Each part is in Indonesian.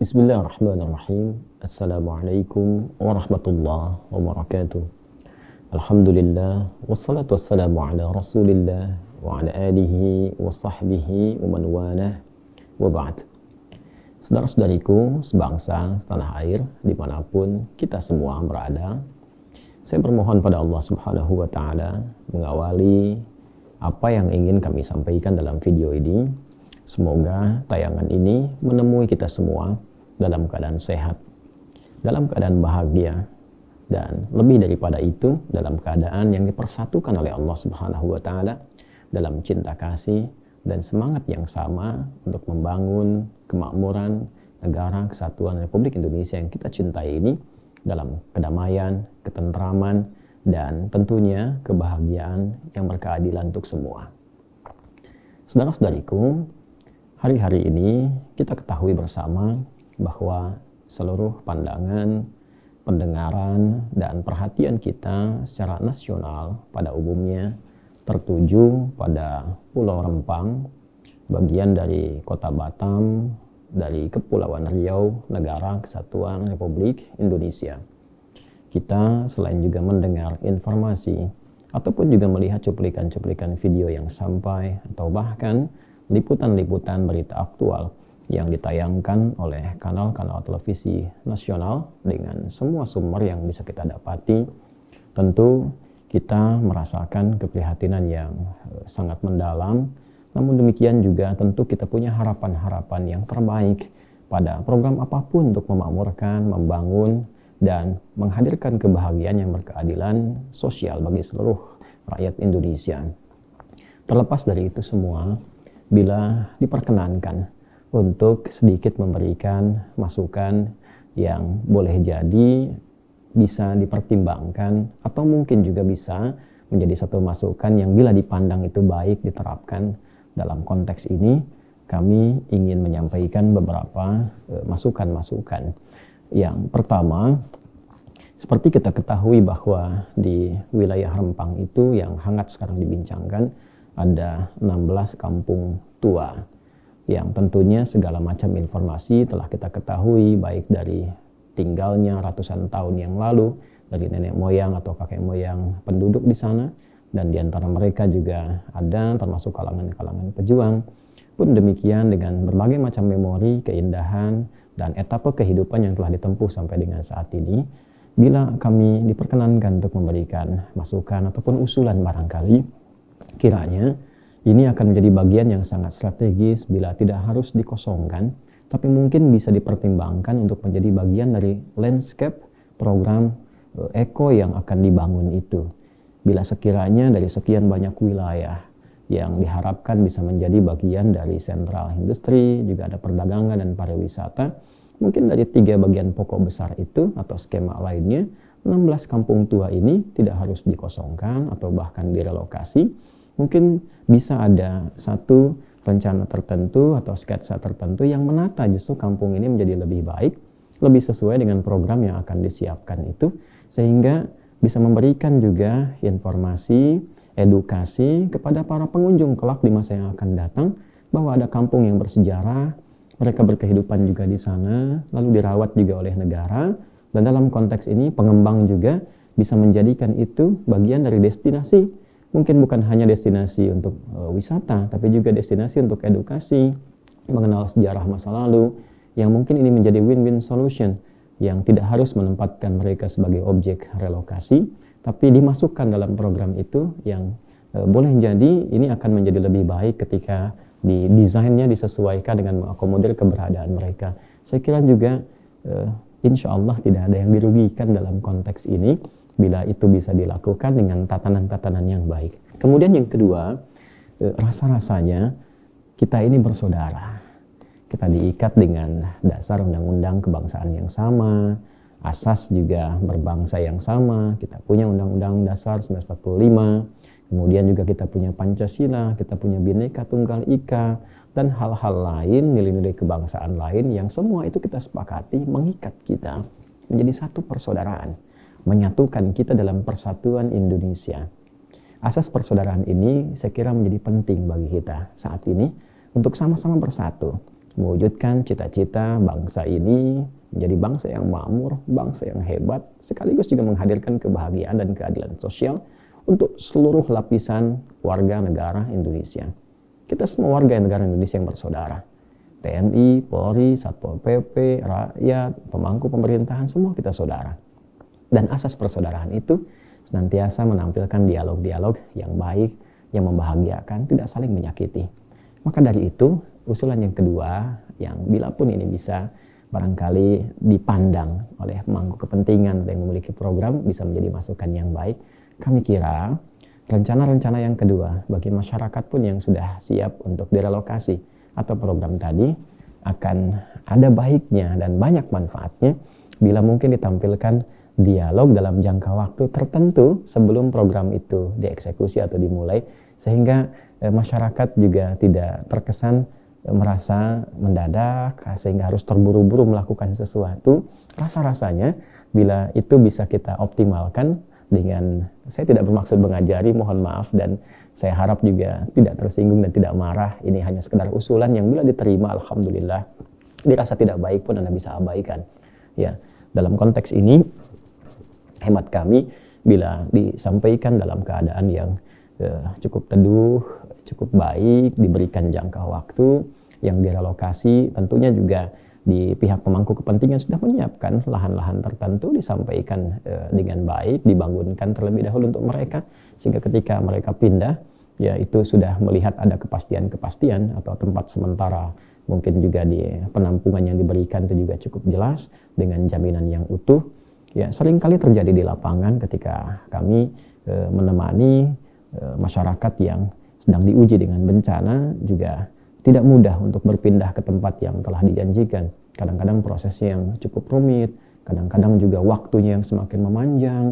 Bismillahirrahmanirrahim. Assalamualaikum warahmatullahi wabarakatuh. Alhamdulillah, wassalatu wassalamu ala rasulillah wa ala alihi wa sahbihi wa man walah wa ba'd. Saudara-saudariku sebangsa setanah air dimanapun kita semua berada, saya bermohon pada Allah subhanahu wa ta'ala mengawali apa yang ingin kami sampaikan dalam video ini. Semoga tayangan ini menemui kita semua dalam keadaan sehat, dalam keadaan bahagia, dan lebih daripada itu dalam keadaan yang dipersatukan oleh Allah Subhanahu wa Ta'ala dalam cinta kasih dan semangat yang sama untuk membangun kemakmuran negara kesatuan Republik Indonesia yang kita cintai ini dalam kedamaian, ketentraman, dan tentunya kebahagiaan yang berkeadilan untuk semua. Saudara-saudariku, hari-hari ini kita ketahui bersama bahwa seluruh pandangan, pendengaran, dan perhatian kita secara nasional pada umumnya tertuju pada Pulau Rempang, bagian dari Kota Batam, dari Kepulauan Riau, Negara Kesatuan Republik Indonesia. Kita selain juga mendengar informasi ataupun juga melihat cuplikan-cuplikan video yang sampai atau bahkan liputan-liputan berita aktual yang ditayangkan oleh kanal-kanal televisi nasional dengan semua sumber yang bisa kita dapati, tentu kita merasakan keprihatinan yang sangat mendalam. Namun demikian juga tentu kita punya harapan-harapan yang terbaik pada program apapun untuk memakmurkan, membangun, dan menghadirkan kebahagiaan yang berkeadilan sosial bagi seluruh rakyat Indonesia. Terlepas dari itu semua, bila diperkenankan untuk sedikit memberikan masukan yang boleh jadi bisa dipertimbangkan atau mungkin juga bisa menjadi satu masukan yang bila dipandang itu baik diterapkan dalam konteks ini, kami ingin menyampaikan beberapa masukan-masukan. Yang pertama, seperti kita ketahui bahwa di wilayah Rempang itu yang hangat sekarang dibincangkan ada 16 kampung tua yang tentunya segala macam informasi telah kita ketahui baik dari tinggalnya ratusan tahun yang lalu dari nenek moyang atau kakek moyang penduduk di sana, dan di antara mereka juga ada termasuk kalangan-kalangan pejuang. Pun demikian dengan berbagai macam memori, keindahan, dan etapa kehidupan yang telah ditempuh sampai dengan saat ini, bila kami diperkenankan untuk memberikan masukan ataupun usulan barangkali, kiranya ini akan menjadi bagian yang sangat strategis bila tidak harus dikosongkan, tapi mungkin bisa dipertimbangkan untuk menjadi bagian dari landscape program eko yang akan dibangun itu. Bila sekiranya dari sekian banyak wilayah yang diharapkan bisa menjadi bagian dari sentral industri, juga ada perdagangan dan pariwisata, mungkin dari 3 bagian pokok besar itu atau skema lainnya, 16 kampung tua ini tidak harus dikosongkan atau bahkan direlokasi. Mungkin bisa ada satu rencana tertentu atau sketsa tertentu yang menata justru kampung ini menjadi lebih baik, lebih sesuai dengan program yang akan disiapkan itu, sehingga bisa memberikan juga informasi, edukasi kepada para pengunjung kelak di masa yang akan datang, bahwa ada kampung yang bersejarah, mereka berkehidupan juga di sana, lalu dirawat juga oleh negara, dan dalam konteks ini pengembang juga bisa menjadikan itu bagian dari destinasi. Mungkin bukan hanya destinasi untuk wisata, tapi juga destinasi untuk edukasi, mengenal sejarah masa lalu, yang mungkin ini menjadi win-win solution, yang tidak harus menempatkan mereka sebagai objek relokasi, tapi dimasukkan dalam program itu yang boleh jadi ini akan menjadi lebih baik ketika desainnya disesuaikan dengan mengakomodir keberadaan mereka. Saya kira juga insya Allah tidak ada yang dirugikan dalam konteks ini, bila itu bisa dilakukan dengan tatanan-tatanan yang baik. Kemudian yang kedua, rasa-rasanya kita ini bersaudara. Kita diikat dengan dasar undang-undang kebangsaan yang sama, asas juga berbangsa yang sama, kita punya undang-undang dasar 1945, kemudian juga kita punya Pancasila, kita punya Bhinneka Tunggal Ika, dan hal-hal lain, nilai-nilai kebangsaan lain yang semua itu kita sepakati mengikat kita menjadi satu persaudaraan, menyatukan kita dalam persatuan Indonesia. Asas persaudaraan ini saya kira menjadi penting bagi kita saat ini untuk sama-sama bersatu. mewujudkan cita-cita bangsa ini menjadi bangsa yang makmur, bangsa yang hebat, sekaligus juga menghadirkan kebahagiaan dan keadilan sosial untuk seluruh lapisan warga negara Indonesia. Kita semua warga negara Indonesia yang bersaudara. TNI, Polri, Satpol PP, rakyat, pemangku pemerintahan, semua kita saudara. Dan asas persaudaraan itu senantiasa menampilkan dialog-dialog yang baik, yang membahagiakan, tidak saling menyakiti. Maka dari itu, usulan yang kedua, yang bila pun ini bisa barangkali dipandang oleh pemangku kepentingan yang memiliki program, bisa menjadi masukan yang baik. Kami kira rencana-rencana yang kedua bagi masyarakat pun yang sudah siap untuk direlokasi atau program tadi akan ada baiknya dan banyak manfaatnya bila mungkin ditampilkan dialog dalam jangka waktu tertentu sebelum program itu dieksekusi atau dimulai, sehingga masyarakat juga tidak terkesan merasa mendadak sehingga harus terburu-buru melakukan sesuatu. Rasa-rasanya bila itu bisa kita optimalkan dengan, saya tidak bermaksud mengajari, mohon maaf, dan saya harap juga tidak tersinggung dan tidak marah. Ini hanya sekedar usulan yang bila diterima, alhamdulillah. Dirasa tidak baik pun Anda bisa abaikan. Ya, dalam konteks ini, hemat kami bila disampaikan dalam keadaan yang cukup teduh, cukup baik, diberikan jangka waktu, yang direlokasi tentunya juga di pihak pemangku kepentingan sudah menyiapkan lahan-lahan tertentu, disampaikan dengan baik, dibangunkan terlebih dahulu untuk mereka, sehingga ketika mereka pindah, ya itu sudah melihat ada kepastian-kepastian atau tempat sementara, mungkin juga di penampungan yang diberikan itu juga cukup jelas dengan jaminan yang utuh. Ya, seringkali terjadi di lapangan ketika kami menemani masyarakat yang sedang diuji dengan bencana, juga tidak mudah untuk berpindah ke tempat yang telah dijanjikan. Kadang-kadang prosesnya yang cukup rumit, kadang-kadang juga waktunya yang semakin memanjang,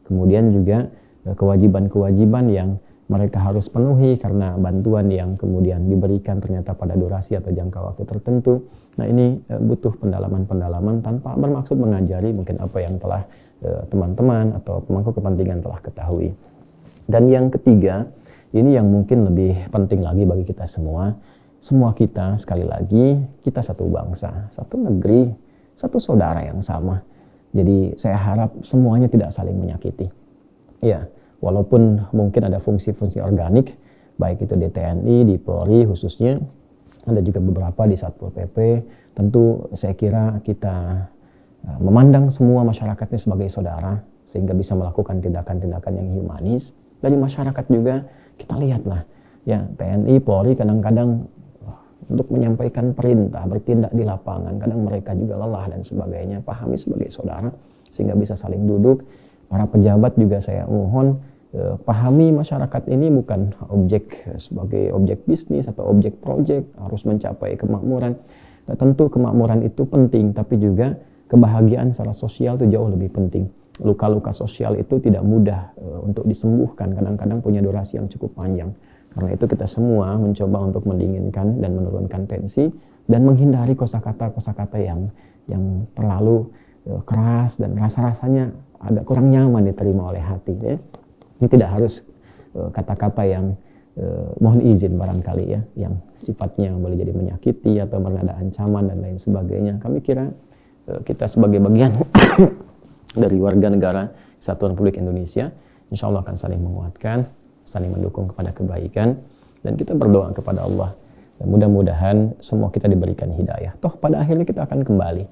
kemudian juga kewajiban-kewajiban yang mereka harus penuhi karena bantuan yang kemudian diberikan ternyata pada durasi atau jangka waktu tertentu. Nah, ini butuh pendalaman-pendalaman tanpa bermaksud mengajari mungkin apa yang telah teman-teman atau pemangku kepentingan telah ketahui. Dan yang ketiga, ini yang mungkin lebih penting lagi bagi kita semua. Semua kita, sekali lagi, kita satu bangsa, satu negeri, satu saudara yang sama. Jadi saya harap semuanya tidak saling menyakiti. Ya, walaupun mungkin ada fungsi-fungsi organik, baik itu di TNI, di Polri khususnya, ada juga beberapa di Satpol PP. Tentu saya kira kita memandang semua masyarakatnya sebagai saudara, sehingga bisa melakukan tindakan-tindakan yang humanis. Dari masyarakat juga kita lihatlah, ya TNI, Polri kadang-kadang untuk menyampaikan perintah, bertindak di lapangan, kadang mereka juga lelah dan sebagainya. Pahami sebagai saudara sehingga bisa saling duduk. Para pejabat juga saya mohon pahami masyarakat ini bukan objek sebagai objek bisnis atau objek proyek harus mencapai kemakmuran. Tentu kemakmuran itu penting, tapi juga kebahagiaan secara sosial itu jauh lebih penting. Luka-luka sosial itu tidak mudah untuk disembuhkan, kadang-kadang punya durasi yang cukup panjang. Karena itu kita semua mencoba untuk mendinginkan dan menurunkan tensi dan menghindari kosakata-kosakata yang terlalu keras dan rasa-rasanya agak kurang nyaman diterima oleh hati. Ya. Ini tidak harus kata-kata yang mohon izin barangkali ya, yang sifatnya boleh jadi menyakiti atau bernada ancaman dan lain sebagainya. Kami kira kita sebagai bagian dari warga negara Kesatuan Republik Indonesia, insya Allah akan saling menguatkan, saling mendukung kepada kebaikan, dan kita berdoa kepada Allah. Dan mudah-mudahan semua kita diberikan hidayah. Toh pada akhirnya kita akan kembali.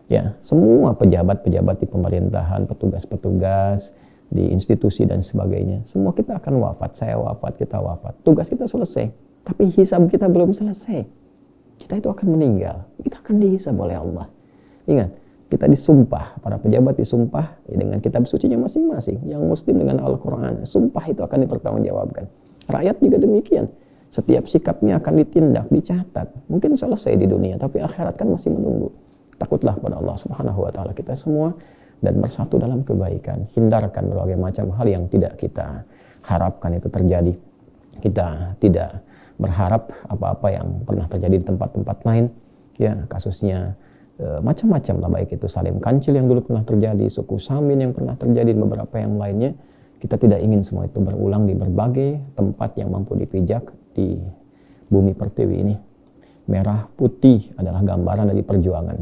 Ya, semua pejabat-pejabat di pemerintahan, petugas-petugas di institusi dan sebagainya, semua kita akan wafat. Saya wafat, kita wafat. Tugas kita selesai, tapi hisab kita belum selesai. Kita itu akan meninggal. Kita akan dihisab oleh Allah. Ingat, kita disumpah, para pejabat disumpah ya, dengan kitab sucinya masing-masing. Yang muslim dengan Al-Quran, sumpah itu akan dipertanggungjawabkan. Rakyat juga demikian. Setiap sikapnya akan ditindak, dicatat. Mungkin selesai di dunia, tapi akhirat kan masih menunggu. Takutlah pada Allah Subhanahu wa Ta'ala kita semua dan bersatu dalam kebaikan. Hindarkan berbagai macam hal yang tidak kita harapkan itu terjadi. Kita tidak berharap apa-apa yang pernah terjadi di tempat-tempat lain. Ya, kasusnya macam-macam lah, baik itu Salim Kancil yang dulu pernah terjadi, suku Samin yang pernah terjadi, beberapa yang lainnya. Kita tidak ingin semua itu berulang di berbagai tempat yang mampu dipijak di bumi pertiwi ini. Merah putih adalah gambaran dari perjuangan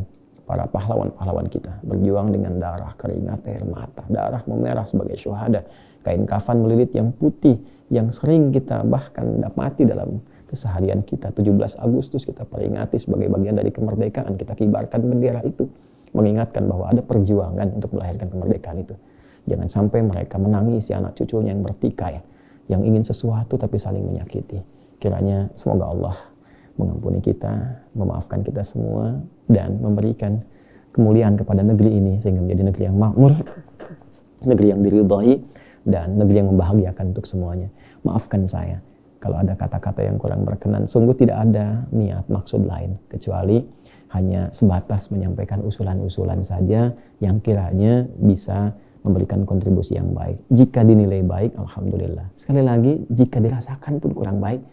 para pahlawan-pahlawan kita. Berjuang dengan darah, keringat, air mata. Darah memerah sebagai syuhada. Kain kafan melilit yang putih, yang sering kita bahkan dapati dalam keseharian kita. 17 Agustus kita peringati sebagai bagian dari kemerdekaan. Kita kibarkan bendera itu. Mengingatkan bahwa ada perjuangan untuk melahirkan kemerdekaan itu. Jangan sampai mereka menangisi anak cucunya yang bertikai, yang ingin sesuatu tapi saling menyakiti. Kiranya semoga Allah mengampuni kita, memaafkan kita semua, dan memberikan kemuliaan kepada negeri ini sehingga menjadi negeri yang makmur, negeri yang diridhai, dan negeri yang membahagiakan untuk semuanya. Maafkan saya kalau ada kata-kata yang kurang berkenan. Sungguh tidak ada niat maksud lain kecuali hanya sebatas menyampaikan usulan-usulan saja yang kiranya bisa memberikan kontribusi yang baik. Jika dinilai baik, alhamdulillah. Sekali lagi, jika dirasakan pun kurang baik,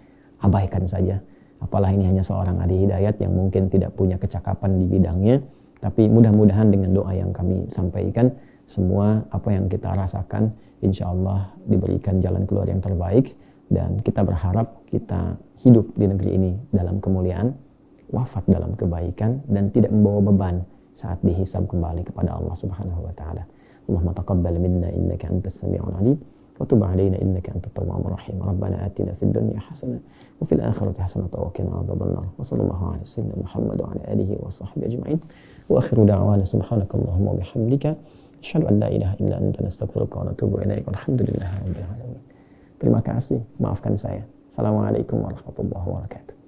abaikan saja. Apalah ini hanya seorang Adi Hidayat yang mungkin tidak punya kecakapan di bidangnya, tapi mudah-mudahan dengan doa yang kami sampaikan, semua apa yang kita rasakan, insya Allah diberikan jalan keluar yang terbaik, dan kita berharap kita hidup di negeri ini dalam kemuliaan, wafat dalam kebaikan, dan tidak membawa beban saat dihisab kembali kepada Allah Subhanahu wa Ta'ala. Allahumma taqabbal minna innaka antas sami'ul alim. وتب علينا إنك أنت التواب الرحيم ربنا آتنا في الدنيا حسنة وفي الآخرة حسنة وقنا عذاب النار وصلى الله على سيدنا محمد وعلى آله وصحبه أجمعين وآخر دعوانا سبحانك اللهم وبحمدك أشهد أن لا إله إلا أنت نستغفرك ونتوب إليك والحمد لله رب العالمين. Terima kasih, maafkan saya. Assalamualaikum warahmatullahi wabarakatuh.